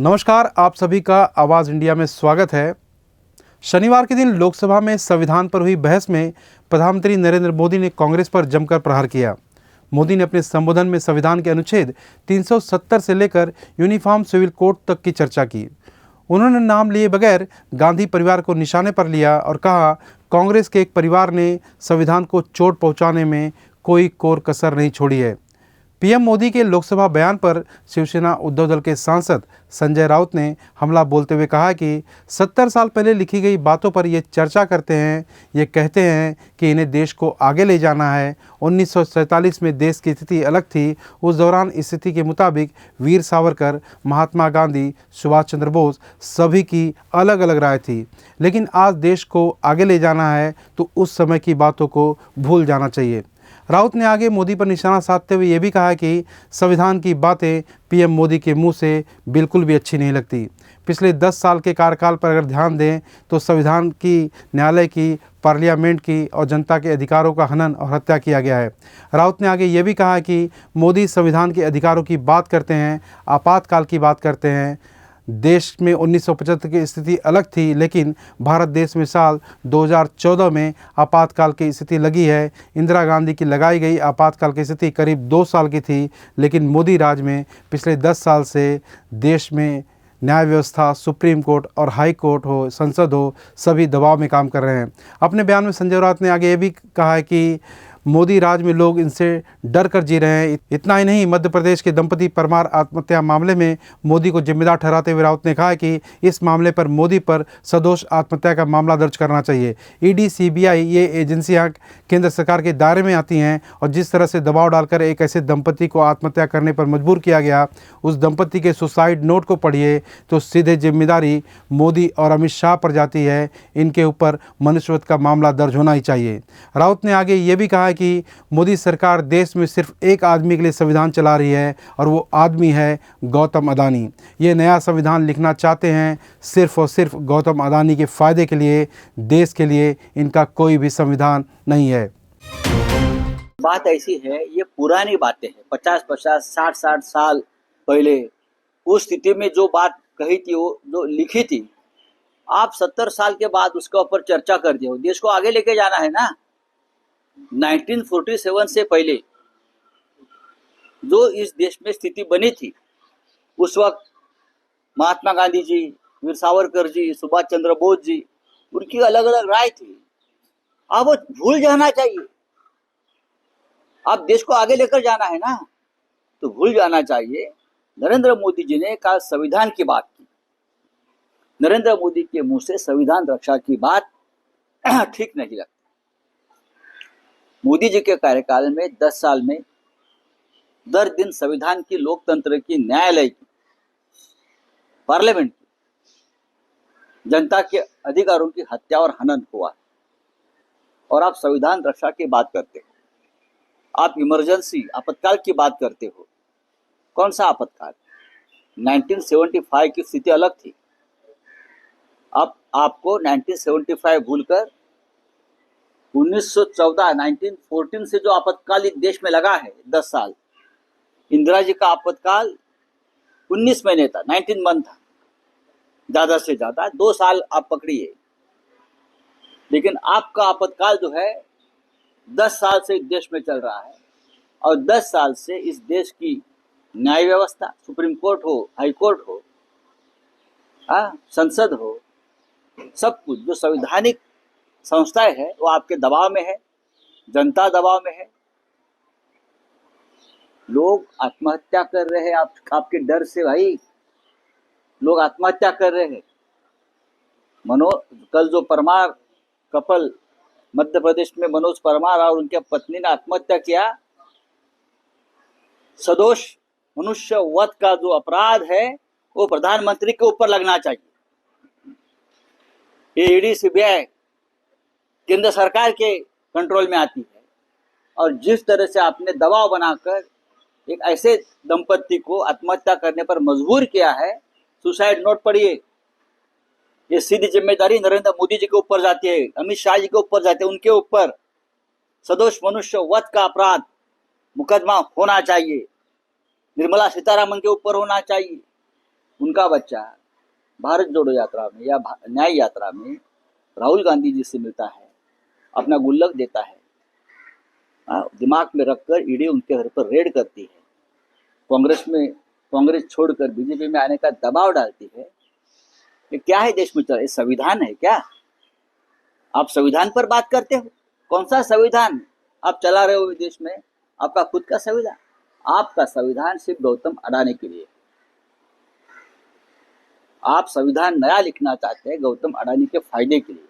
नमस्कार, आप सभी का आवाज़ इंडिया में स्वागत है। शनिवार के दिन लोकसभा में संविधान पर हुई बहस में प्रधानमंत्री नरेंद्र मोदी ने कांग्रेस पर जमकर प्रहार किया। मोदी ने अपने संबोधन में संविधान के अनुच्छेद 370 से लेकर यूनिफॉर्म सिविल कोड तक की चर्चा की। उन्होंने नाम लिए बगैर गांधी परिवार को निशाने पर लिया और कहा, कांग्रेस के एक परिवार ने संविधान को चोट पहुंचाने में कोई कोर कसर नहीं छोड़ी है। पीएम मोदी के लोकसभा बयान पर शिवसेना उद्धव दल के सांसद संजय राउत ने हमला बोलते हुए कहा कि 70 साल पहले लिखी गई बातों पर ये चर्चा करते हैं, ये कहते हैं कि इन्हें देश को आगे ले जाना है। 1947 में देश की स्थिति अलग थी। उस दौरान स्थिति के मुताबिक वीर सावरकर, महात्मा गांधी, सुभाष चंद्र बोस सभी की अलग अलग राय थी, लेकिन आज देश को आगे ले जाना है तो उस समय की बातों को भूल जाना चाहिए। राउत ने आगे मोदी पर निशाना साधते हुए ये भी कहा कि संविधान की बातें पीएम मोदी के मुंह से बिल्कुल भी अच्छी नहीं लगती। पिछले 10 साल के कार्यकाल पर अगर ध्यान दें तो संविधान की, न्यायालय की, पार्लियामेंट की और जनता के अधिकारों का हनन और हत्या किया गया है। राउत ने आगे ये भी कहा कि मोदी संविधान के अधिकारों की बात करते हैं, आपातकाल की बात करते हैं। देश में 1975 की स्थिति अलग थी, लेकिन भारत देश में साल 2014 में आपातकाल की स्थिति लगी है। इंदिरा गांधी की लगाई गई आपातकाल की स्थिति करीब 2 साल की थी, लेकिन मोदी राज में पिछले 10 साल से देश में न्याय व्यवस्था, सुप्रीम कोर्ट और हाई कोर्ट हो, संसद हो, सभी दबाव में काम कर रहे हैं। अपने बयान में संजय राउत ने आगे ये भी कहा है कि मोदी राज में लोग इनसे डर कर जी रहे हैं। इतना ही नहीं, मध्य प्रदेश के दंपति परमार आत्महत्या मामले में मोदी को जिम्मेदार ठहराते हुए राउत ने कहा कि इस मामले पर मोदी पर सदोष आत्महत्या का मामला दर्ज करना चाहिए। ईडी, सीबीआई ये एजेंसियां केंद्र सरकार के दायरे में आती हैं और जिस तरह से दबाव डालकर एक ऐसे दंपति को आत्महत्या करने पर मजबूर किया गया, उस दंपति के सुसाइड नोट को पढ़िए तो सीधे जिम्मेदारी मोदी और अमित शाह पर जाती है। इनके ऊपर मनुष्यवध का मामला दर्ज होना ही चाहिए। राउत ने आगे ये भी कहा कि मोदी सरकार देश में सिर्फ एक आदमी के लिए संविधान चला रही है और वो आदमी है गौतम अदानी। ये नया संविधान लिखना चाहते हैं सिर्फ और सिर्फ गौतम अदानी के फायदे के लिए। देश के लिए इनका कोई भी संविधान नहीं है। बात ऐसी है, ये पुरानी बातें हैं, 50-50, 60-60 साल पहले उस स्थिति में जो बात कही थी, वो जो लिखी थी, आप 70 साल के बाद उसके ऊपर चर्चा कर दिए हो। देश को आगे लेके जाना है ना। 1947 से पहले जो इस देश में स्थिति बनी थी, उस वक्त महात्मा गांधी जी, वीर सावरकर जी, सुभाष चंद्र बोस जी, उनकी अलग अलग राय थी। अब वो भूल जाना चाहिए। अब देश को आगे लेकर जाना है ना, तो भूल जाना चाहिए। नरेंद्र मोदी जी ने कल संविधान की बात की। नरेंद्र मोदी के मुंह से संविधान रक्षा की बात ठीक नहीं लगती। मोदी जी के कार्यकाल में 10 साल में दर दिन संविधान की, लोकतंत्र की, न्यायालय की, पार्लियामेंट की, जनता के अधिकारों की हत्या और हनन हुआ। और आप संविधान रक्षा की बात करते हो, आप इमरजेंसी, आपातकाल की बात करते हो। कौन सा आपातकाल? 1975 की स्थिति अलग थी। अब आपको 1975 भूलकर 1914 से जो आपातकाल इस देश में लगा है 10 साल, इंदिरा जी का आपातकाल 19 महीने था, 19 मंथ था, ज्यादा से ज्यादा 2 साल आप पकड़िए। लेकिन आपका आपातकाल जो है 10 साल से इस देश में चल रहा है और 10 साल से इस देश की न्याय व्यवस्था, सुप्रीम कोर्ट हो, हाई कोर्ट हो, संसद हो, सब कुछ जो संवैधानिक संस्थाएं है वो आपके दबाव में है, जनता दबाव में है। लोग आत्महत्या कर रहे हैं आपके डर से। भाई, लोग आत्महत्या कर रहे हैं। कल जो परमार कपल मध्य प्रदेश में, मनोज परमार और उनके पत्नी ने आत्महत्या किया, सदोष मनुष्य वध का जो अपराध है वो प्रधानमंत्री के ऊपर लगना चाहिए। ये ईडी, सीबीआई केंद्र सरकार के कंट्रोल में आती है और जिस तरह से आपने दबाव बनाकर एक ऐसे दंपति को आत्महत्या करने पर मजबूर किया है, सुसाइड नोट पढ़िए। ये सीधी जिम्मेदारी नरेंद्र मोदी जी के ऊपर जाती है, अमित शाह जी के ऊपर जाती है। उनके ऊपर सदोष मनुष्य वध का अपराध मुकदमा होना चाहिए। निर्मला सीतारामन के ऊपर होना चाहिए। उनका बच्चा भारत जोड़ो यात्रा में या न्याय यात्रा में राहुल गांधी जी से मिलता है, अपना गुल्लक देता है, दिमाग में रखकर ईडी उनके घर पर रेड करती है, कांग्रेस छोड़कर बीजेपी में आने का दबाव डालती है। ये क्या है देश में चल रहा? संविधान है क्या? आप संविधान पर बात करते हो? कौन सा संविधान आप चला रहे हो देश में? आपका खुद का संविधान? आपका संविधान सिर्फ गौतम अडानी के लिए। आप संविधान नया लिखना चाहते हैं गौतम अडानी के फायदे के लिए,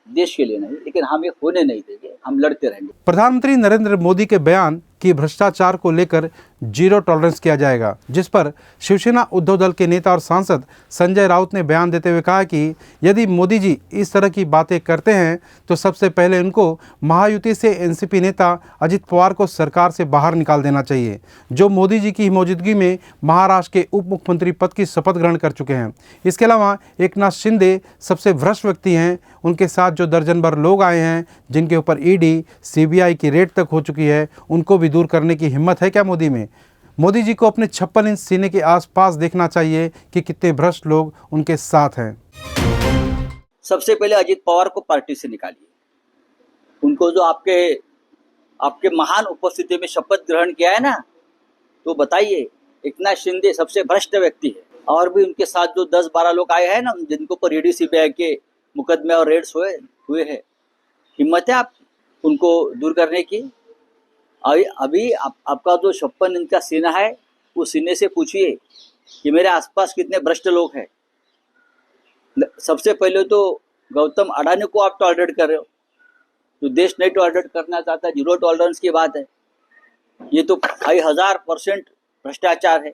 देश के लिए नहीं। लेकिन हम ये होने नहीं देंगे, हम लड़ते रहेंगे। प्रधानमंत्री नरेंद्र मोदी के बयान कि भ्रष्टाचार को लेकर जीरो टॉलरेंस किया जाएगा, जिस पर शिवसेना उद्धव दल के नेता और सांसद संजय राउत ने बयान देते हुए कहा कि यदि मोदी जी इस तरह की बातें करते हैं तो सबसे पहले उनको महायुति से एनसीपी नेता अजित पवार को सरकार से बाहर निकाल देना चाहिए, जो मोदी जी की मौजूदगी में महाराष्ट्र के उप मुख्यमंत्री पद की शपथ ग्रहण कर चुके हैं। इसके अलावा एकनाथ शिंदे सबसे भ्रष्ट व्यक्ति हैं। उनके साथ जो दर्जन भर लोग आए हैं जिनके ऊपर ईडी सीबीआई की रेड तक हो चुकी है, उनको भी दूर करने की हिम्मत है क्या मोदी में? मोदी जी को अपने 56 इंच सीने के आसपास देखना चाहिए कि कितने भ्रष्ट लोग उनके साथ हैं। सबसे पहले अजित पवार को पार्टी से निकालिए। उनको जो आपके महान उपस्थिति में शपथ ग्रहण किया है ना, तो बताइए एकनाथ शिंदे सबसे भ्रष्ट व्यक्ति है। और भी उनके साथ जो 10-12 लोग आए हैं ना, जिनको पर ईडी सीबीआई के मुकदमे और रेड्स हुए हैं, हिम्मत है आप उनको दूर करने की? अभी आपका जो 56 इंच का सीना है, उस सीने से पूछिए कि मेरे आसपास कितने भ्रष्ट लोग हैं। सबसे पहले तो गौतम अडानी को आप टॉलरेट कर रहे हो, जो देश नहीं टॉलरेट करना चाहता। जीरो टॉलरेंस की बात है, ये तो 1000% भ्रष्टाचार है।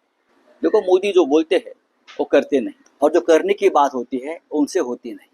देखो, मोदी जो बोलते हैं वो करते नहीं, और जो करने की बात होती है उनसे होती नहीं।